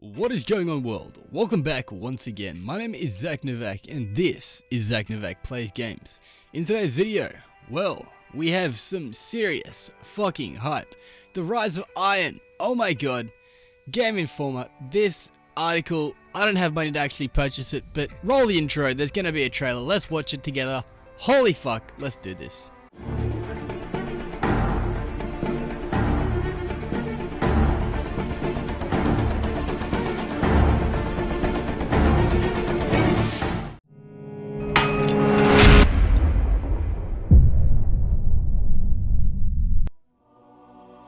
What is going on, world? Welcome back once again. My name is Zach Novak and this is Zach Novak Plays Games. In today's video, well, we have some serious fucking hype. The Rise of Iron, oh my god. Game Informer, this article, I don't have money to actually purchase it, but roll the intro, there's gonna be a trailer, let's watch it together. Holy fuck, let's do this.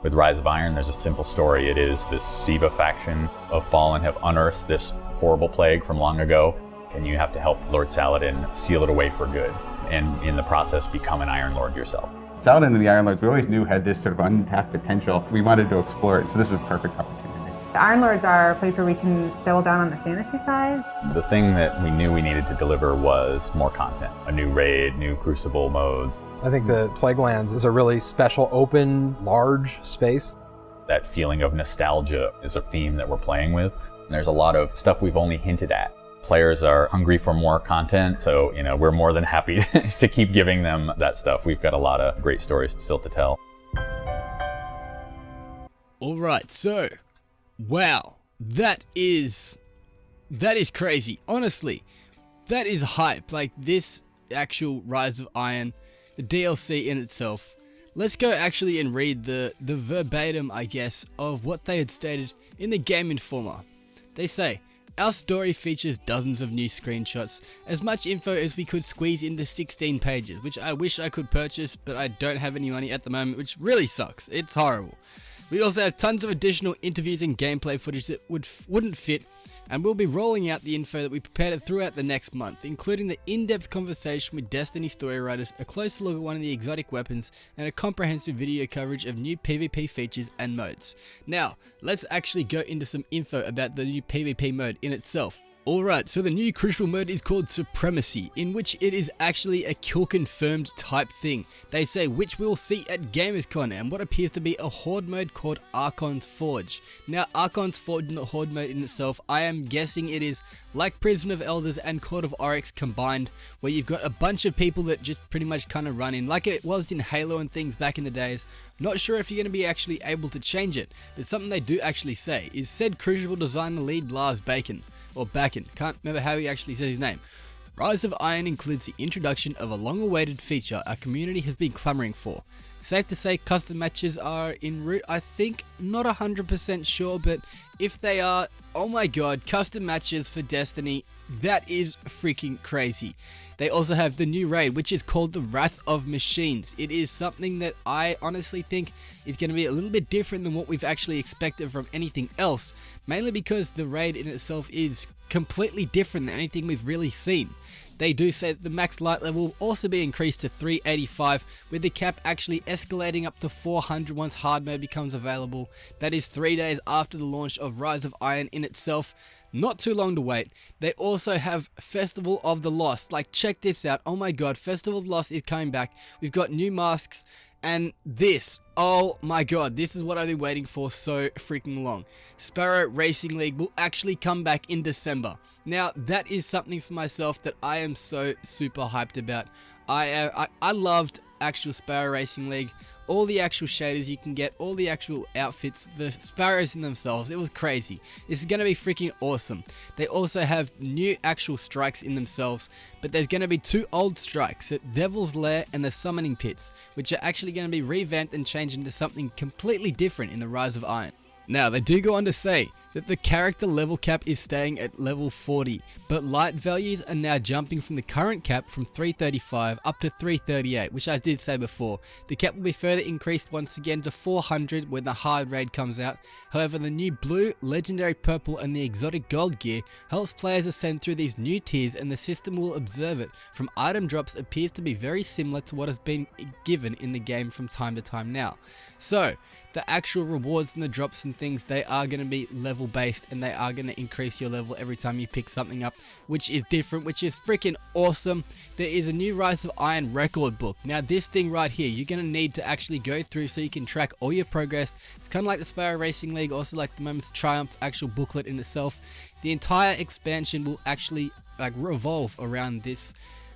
With Rise of Iron, there's a simple story. It is this SIVA faction of Fallen have unearthed this horrible plague from long ago, and you have to help Lord Saladin seal it away for good, and in the process become an Iron Lord yourself. Saladin and the Iron Lords, we always knew had this sort of untapped potential. We wanted to explore it, so this was a perfect opportunity. The Iron Lords are a place where we can double down on the fantasy side. The thing that we knew we needed to deliver was more content. A new raid, new Crucible modes. I think the Plaguelands is a really special, open, large space. That feeling of nostalgia is a theme that we're playing with. And there's a lot of stuff we've only hinted at. Players are hungry for more content, so we're more than happy to keep giving them that stuff. We've got a lot of great stories still to tell. Alright, so, wow, that is crazy. Honestly, that is hype. Like, this actual Rise of Iron, the DLC in itself. Let's go actually and read the verbatim, I guess, of what they had stated in the Game Informer. They say, our story features dozens of new screenshots, as much info as we could squeeze into 16 pages, which I wish I could purchase, but I don't have any money at the moment, which really sucks. It's horrible. We also have tons of additional interviews and gameplay footage that wouldn't fit, and we'll be rolling out the info that we prepared throughout the next month, including the in-depth conversation with Destiny story writers, a closer look at one of the exotic weapons, and a comprehensive video coverage of new PvP features and modes. Now, let's actually go into some info about the new PvP mode in itself. Alright, so the new Crucible mode is called Supremacy, in which it is actually a kill-confirmed type thing. They say which we'll see at Gamerscon, and what appears to be a Horde mode called Archon's Forge. Now, Archon's Forge and the Horde mode in itself, I am guessing it is like Prison of Elders and Court of Oryx combined, where you've got a bunch of people that just pretty much kind of run in, like it was in Halo and things back in the days. Not sure if you're going to be actually able to change it, but something they do actually say is said Crucible designer lead Lars Bacon. Or Bakken, can't remember how he actually says his name. Rise of Iron includes the introduction of a long-awaited feature our community has been clamoring for. Safe to say custom matches are en route, I think, not 100% sure, but if they are, oh my god, custom matches for Destiny, that is freaking crazy. They also have the new raid, which is called the Wrath of Machines. It is something that I honestly think is going to be a little bit different than what we've actually expected from anything else, mainly because the raid in itself is completely different than anything we've really seen. They do say that the max light level will also be increased to 385, with the cap actually escalating up to 400 once hard mode becomes available. That is 3 days after the launch of Rise of Iron in itself. Not too long to wait. They also have Festival of the Lost. Like, check this out. Oh my god, Festival of the Lost is coming back. We've got new masks. And this, oh my god, this is what I've been waiting for so freaking long. Sparrow Racing League will actually come back in December. Now, that is something for myself that I am so super hyped about. I loved actual Sparrow Racing League. All the actual shaders you can get, all the actual outfits, the sparrows in themselves, it was crazy. This is going to be freaking awesome. They also have new actual strikes in themselves, but there's going to be two old strikes, at Devil's Lair and the Summoning Pits, which are actually going to be revamped and changed into something completely different in the Rise of Iron. Now, they do go on to say that the character level cap is staying at level 40, but light values are now jumping from the current cap from 335 up to 338, which I did say before. The cap will be further increased once again to 400 when the hard raid comes out. However, the new blue, legendary purple and the exotic gold gear helps players ascend through these new tiers, and the system will observe it from item drops appears to be very similar to what has been given in the game from time to time now. So, the actual rewards and the drops and things, they are going to be level based, and they are going to increase your level every time you pick something up, which is different, which is freaking awesome. There is a new Rise of Iron record book. Now this thing right here, you're going to need to actually go through so you can track all your progress. It's kind of like the Sparrow Racing League, also like the Moments of Triumph actual booklet in itself. The entire expansion will actually revolve around this,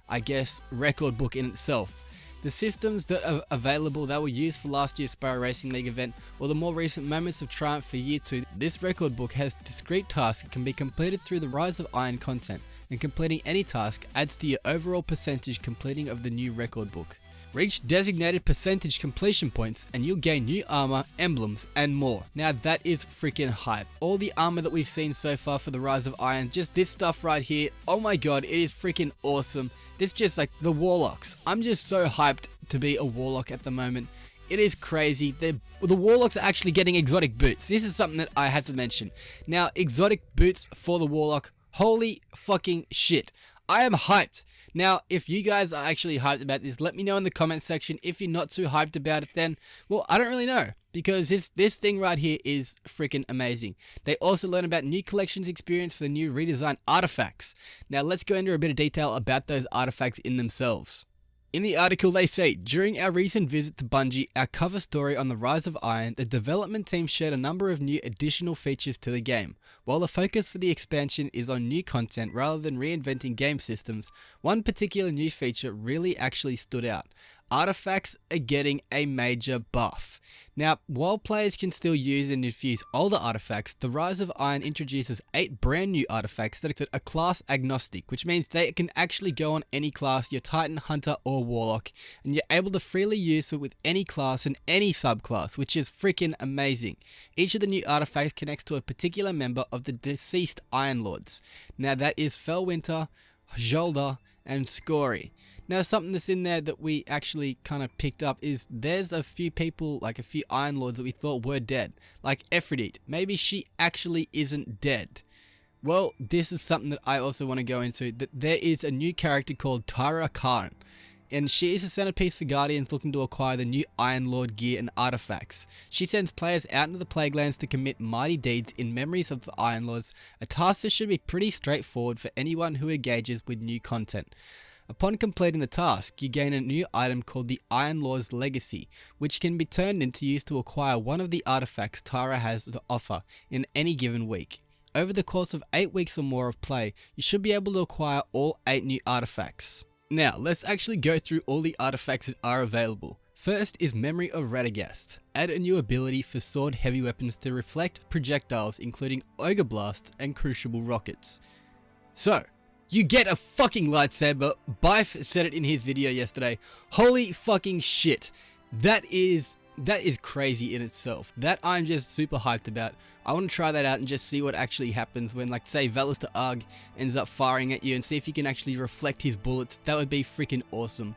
I guess, record book in itself. The systems that are available that were used for last year's Sparrow Racing League event, or the more recent Moments of Triumph for Year 2, this record book has discrete tasks that can be completed through the Rise of Iron content, and completing any task adds to your overall percentage completing of the new record book. Reach designated percentage completion points and you'll gain new armor, emblems, and more. Now that is freaking hype. All the armor that we've seen so far for the Rise of Iron, just this stuff right here, oh my god, it is freaking awesome. This just like the Warlocks. I'm just so hyped to be a Warlock at the moment. It is crazy. The Warlocks are actually getting exotic boots. This is something that I had to mention. Now, exotic boots for the Warlock, holy fucking shit. I am hyped. Now, if you guys are actually hyped about this, let me know in the comment section. If you're not too hyped about it, then, well, I don't really know, because this thing right here is freaking amazing. They also learn about new collections experience for the new redesigned artifacts. Now, let's go into a bit of detail about those artifacts in themselves. In the article they say, during our recent visit to Bungie, our cover story on the Rise of Iron, the development team shared a number of new additional features to the game. While the focus for the expansion is on new content rather than reinventing game systems, one particular new feature really actually stood out. Artifacts are getting a major buff. Now, while players can still use and infuse older artifacts, the Rise of Iron introduces 8 brand new artifacts that are class agnostic, which means they can actually go on any class, your Titan, Hunter, or Warlock, and you're able to freely use it with any class and any subclass, which is freaking amazing. Each of the new artifacts connects to a particular member of the deceased Iron Lords. Now that is Felwinter, Jolda, and Scory. Now, something that's in there that we actually kind of picked up is there's a few people, like a few Iron Lords that we thought were dead. Like Aphrodite. Maybe she actually isn't dead. Well, this is something that I also want to go into. That there is a new character called Tyra Khan. And she is a centerpiece for Guardians looking to acquire the new Iron Lord gear and artifacts. She sends players out into the Plaguelands to commit mighty deeds in memories of the Iron Lords, a task that should be pretty straightforward for anyone who engages with new content. Upon completing the task, you gain a new item called the Iron Lord's Legacy, which can be turned into use to acquire one of the artifacts Tyra has to offer in any given week. Over the course of 8 weeks or more of play, you should be able to acquire all 8 new artifacts. Now, let's actually go through all the artifacts that are available. First is Memory of Radagast. Add a new ability for sword heavy weapons to reflect projectiles including Ogre Blasts and Crucible Rockets. So, you get a fucking lightsaber. Bife said it in his video yesterday. Holy fucking shit. That is crazy in itself. That I'm just super hyped about. I want to try that out and just see what actually happens when, like, say Valister Arg ends up firing at you and see if you can actually reflect his bullets. That would be freaking awesome.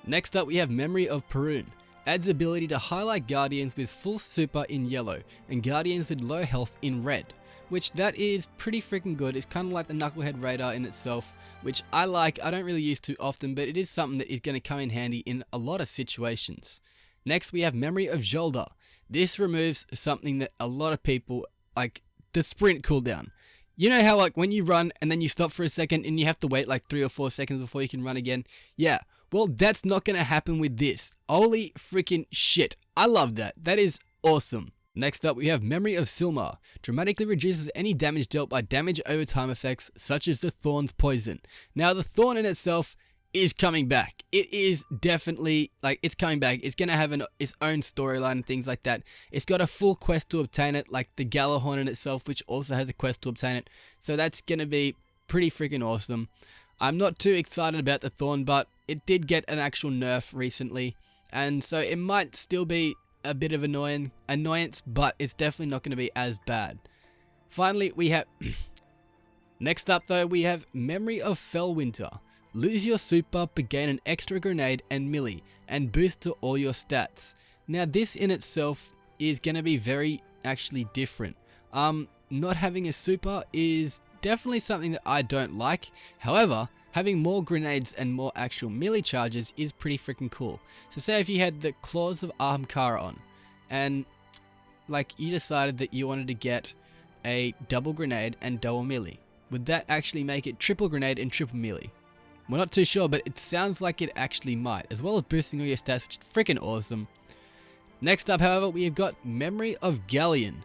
Next up we have Memory of Perun. Adds ability to highlight Guardians with full super in yellow and Guardians with low health in red. Which that is pretty freaking good. It's kind of like the Knucklehead radar in itself, which I like. I don't really use too often, but it is something that is going to come in handy in a lot of situations. Next we have Memory of Jolda. This removes something that a lot of people, like the sprint cooldown. You know how like when you run and then you stop for a second and you have to wait like 3 or 4 seconds before you can run again? Yeah, well that's not going to happen with this. Holy freaking shit. I love that. That is awesome. Next up we have Memory of Silmar. Dramatically reduces any damage dealt by damage over time effects such as the Thorn's Poison. Now the Thorn in itself is coming back. It is definitely, like, it's coming back. It's gonna have its own storyline and things like that. It's got a full quest to obtain it, like the Galahorn in itself, which also has a quest to obtain it. So that's gonna be pretty freaking awesome. I'm not too excited about the Thorn, but it did get an actual nerf recently. And so it might still be a bit of annoyance, but it's definitely not going to be as bad. Finally, we have next up though, we have Memory of Felwinter. Lose your super but gain an extra grenade and melee and boost to all your stats. Now this in itself is going to be very actually different. Not having a super is definitely something that I don't like. However, having more grenades and more actual melee charges is pretty freaking cool. So say if you had the Claws of Ahamkara on, and like you decided that you wanted to get a double grenade and double melee, would that actually make it triple grenade and triple melee? We're not too sure, but it sounds like it actually might, as well as boosting all your stats, which is freaking awesome. Next up, however, we have got Memory of Galleon.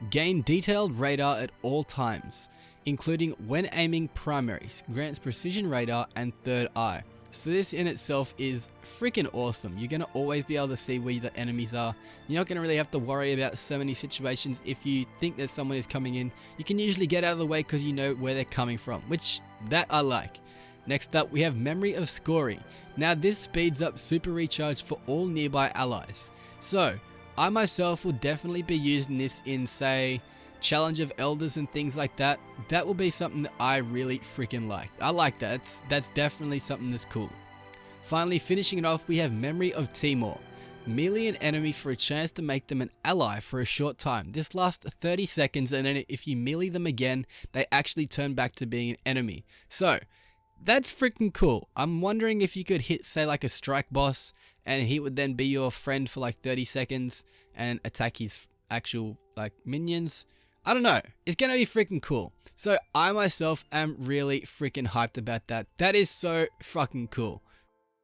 Gain detailed radar at all times, including when aiming primaries, grants precision radar and third eye. So this in itself is freaking awesome. You're going to always be able to see where the enemies are. You're not going to really have to worry about so many situations. If you think that someone is coming in, you can usually get out of the way because you know where they're coming from, which that I like. Next up, we have Memory of Scoring. Now this speeds up super recharge for all nearby allies. So I myself will definitely be using this in, say, Challenge of Elders and things like that. That will be something that I really freaking like. I like that. That's definitely something that's cool. Finally, finishing it off, we have Memory of Timor. Melee an enemy for a chance to make them an ally for a short time. This lasts 30 seconds, and then if you melee them again, they actually turn back to being an enemy. So that's freaking cool. I'm wondering if you could hit, say, like a strike boss, and he would then be your friend for like 30 seconds and attack his actual like minions. I don't know. It's gonna be freaking cool. So I myself am really freaking hyped about that. That is so fucking cool.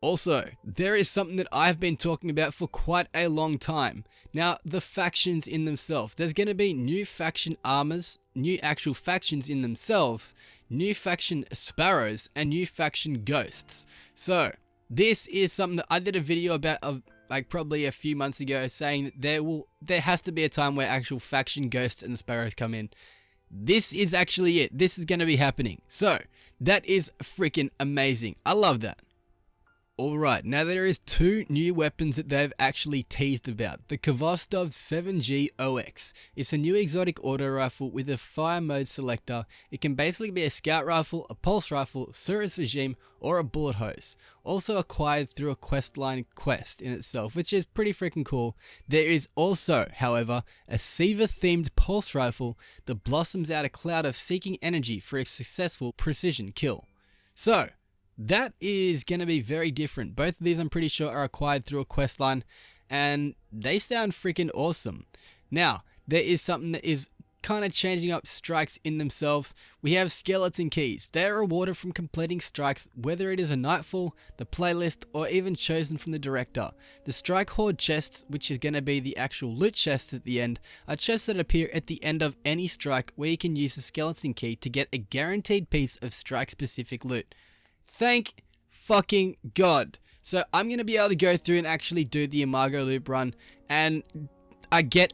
Also, there is something that I've been talking about for quite a long time. Now, the factions in themselves. There's going to be new faction armors, new actual factions in themselves, new faction sparrows, and new faction ghosts. So, this is something that I did a video about like probably a few months ago, saying that there has to be a time where actual faction ghosts and sparrows come in. This is actually it. This is going to be happening. So, that is freaking amazing. I love that. Alright, now there is two new weapons that they've actually teased about. The Kvostov 7G OX. It's a new exotic auto rifle with a fire mode selector. It can basically be a scout rifle, a pulse rifle, Surus regime, or a bullet hose. Also acquired through a questline quest in itself, which is pretty freaking cool. There is also, however, a SIVA themed pulse rifle that blossoms out a cloud of seeking energy for a successful precision kill. So, that is going to be very different. Both of these I'm pretty sure are acquired through a quest line, and they sound freaking awesome. Now, there is something that is kind of changing up strikes in themselves. We have skeleton keys. They are rewarded from completing strikes, whether it is a nightfall, the playlist, or even chosen from the director. The strike horde chests, which is going to be the actual loot chests at the end, are chests that appear at the end of any strike where you can use the skeleton key to get a guaranteed piece of strike specific loot. Thank fucking God. So I'm going to be able to go through and actually do the Imago loop run, and I get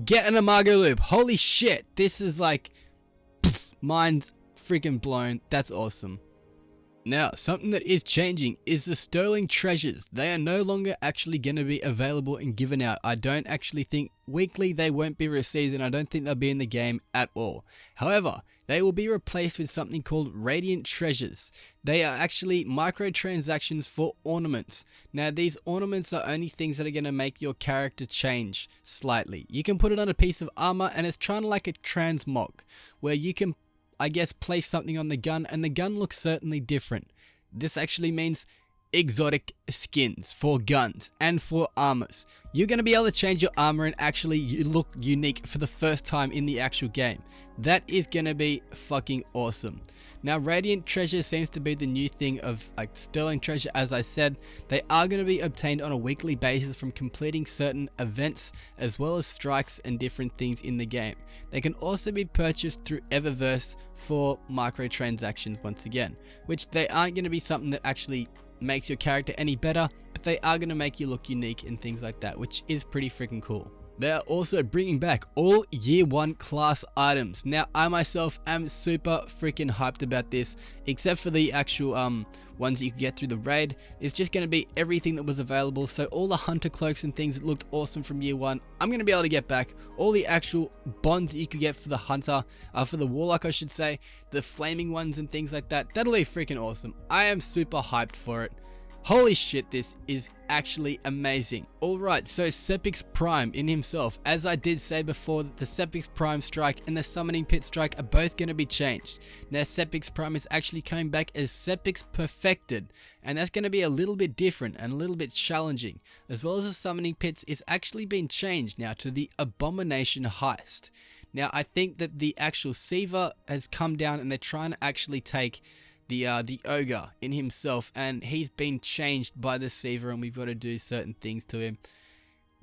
get an Imago loop. Holy shit. This is like, mind's freaking blown. That's awesome. Now, something that is changing is the Sterling Treasures. They are no longer actually going to be available and given out. I don't actually think weekly they won't be received, and I don't think they'll be in the game at all. However, they will be replaced with something called Radiant Treasures. They are actually microtransactions for ornaments. Now, these ornaments are only things that are going to make your character change slightly. You can put it on a piece of armor, and it's kind of like a transmog, where you can, I guess, place something on the gun, and the gun looks certainly different. This actually means exotic skins for guns and for armors. You're going to be able to change your armor and actually look unique for the first time in the actual game. That is going to be fucking awesome. Now, Radiant Treasure seems to be the new thing of like Sterling Treasure. As I said, they are going to be obtained on a weekly basis from completing certain events as well as strikes and different things in the game. They can also be purchased through Eververse for microtransactions once again, which they aren't going to be something that actually makes your character any better, but they are going to make you look unique and things like that, which is pretty freaking cool. They are also bringing back all year 1 class items. Now, I myself am super freaking hyped about this, except for the actual ones that you can get through the raid. It's just going to be everything that was available. So all the hunter cloaks and things that looked awesome from year 1, I'm going to be able to get back. All the actual bonds that you could get for the hunter, for the warlock I should say, the flaming ones and things like that. That'll be freaking awesome. I am super hyped for it. Holy shit, this is actually amazing. Alright, so Sepix Prime in himself, as I did say before, that the Sepix Prime strike and the Summoning Pit strike are both going to be changed. Now Sepix Prime is actually coming back as Sepix Perfected, and that's going to be a little bit different and a little bit challenging, as well as the Summoning Pits is actually being changed now to the Abomination Heist. Now I think that the actual SIVA has come down and they're trying to actually take the ogre in himself, and he's been changed by the SIVA, and we've got to do certain things to him.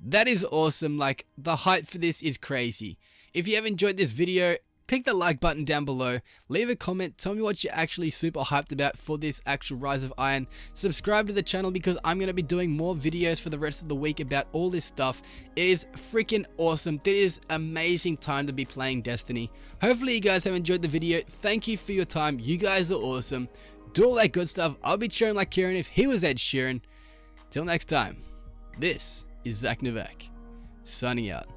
That is awesome. Like, the hype for this is crazy. If you have enjoyed this video, click the like button down below, leave a comment, tell me what you're actually super hyped about for this actual Rise of Iron. Subscribe to the channel because I'm going to be doing more videos for the rest of the week about all this stuff. It is freaking awesome. It is amazing time to be playing Destiny. Hopefully you guys have enjoyed the video. Thank you for your time. You guys are awesome. Do all that good stuff. I'll be cheering like Kieran if he was Ed Sheeran. Till next time, this is Zach Novak, signing out.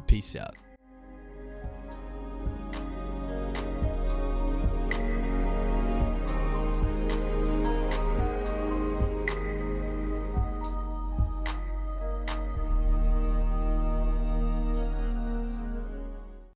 Peace out.